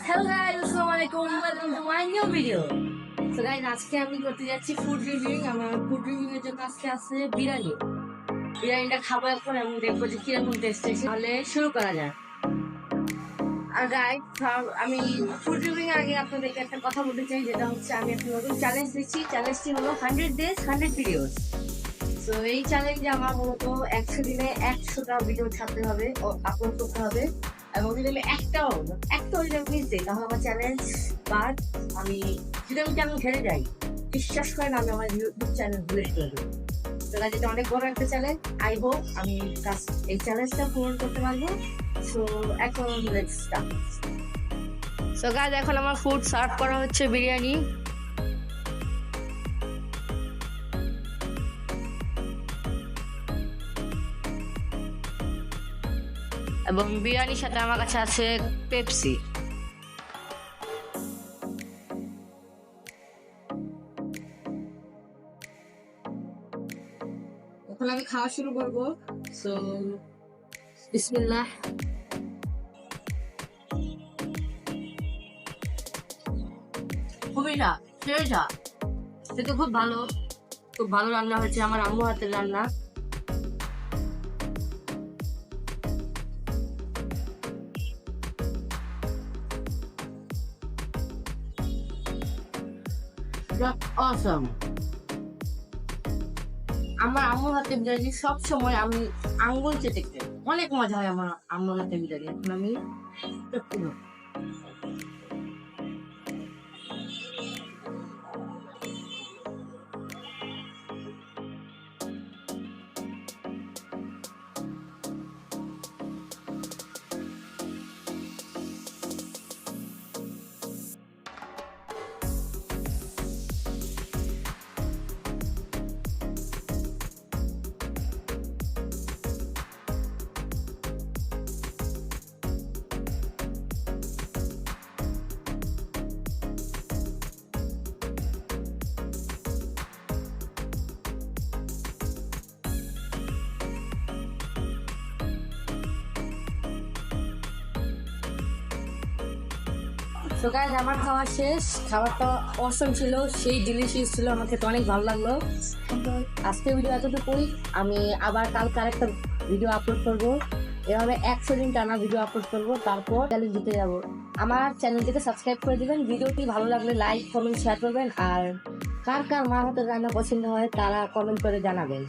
Hello guys, আসসালামু আলাইকুম, welcome to my new video. So guys, আজকে আমি করতে যাচ্ছি ফুড রিভিউইং। আমার ফুড রিভিউইং এর জন্য আজকে আছে বিরিয়ানি। বিরিয়ানিটা খাবো এখন এবং দেখবো যে কিরকম টেস্ট এসে। তাহলে শুরু করা যায়। আর গাইস, আমি ফুড রিভিউইং এর আগে আপনাদেরকে একটা কথা বলতে চাই, যেটা হচ্ছে আমি একটা নতুন চ্যালেঞ্জ দিচ্ছি। চ্যালেঞ্জটি হলো 100 days 100 ভিডিওস। তো এই চ্যালেঞ্জে আমার মূলত 100 দিনে 100টা ভিডিও ছাড়তে হবে ও আপলোড করতে হবে। এবং যদি আমি একটাও যদি আমি মিস দিই, তাহলে আমার চ্যালেঞ্জ বাদ। আমি যদি আমি চ্যানেল ছেড়ে যাই, বিশ্বাস করেন আমি আমার ইউটিউব চ্যানেল ভুলে করে দেবো। তো যেটা অনেক বড় একটা চ্যালেঞ্জ। আই হোপ আমি এই চ্যালেঞ্জটা পূরণ করতে পারবো। সো এখন লেটস স্টার্ট। সো গাইস, এখন আমার ফুড সার্ভ করা হচ্ছে বিরিয়ানি। এবং বিরিয়ানির সাথে আমার কাছে আছে পেপসি। এখন আমি খাওয়া শুরু করবো। সো বিসমিল্লাহ। খুবই না সেটা সেটা খুব ভালো রান্না হয়েছে, আমার আম্মু হাতের রান্না। Awesome. আমার আম্মুর হাতে বিরিয়ানি সব সময় আমি আঙ্গুল চেটে খাই, অনেক মজা হয় আমার আম্মুর হাতে বিরিয়ানি। এখন আমি তো গাইস, আমার খাওয়া শেষ। খাবারটা অসম ছিল, সেই ডিলিশিয়াস ছিল, আমার খেতে অনেক ভালো লাগলো। আজকে ভিডিও এতটুকুই। আমি আবার কালকে আরেকটা ভিডিও আপলোড করবো। এভাবে 100 দিন টানা ভিডিও আপলোড করবো, তারপর চ্যালেঞ্জ দিতে যাবো। আমার চ্যানেলটিকে সাবস্ক্রাইব করে দিবেন। ভিডিওটি ভালো লাগলে লাইক কমেন্ট শেয়ার করবেন। আর কার কার মা হাতের রান্না পছন্দ হয় তারা কমেন্ট করে জানাবেন।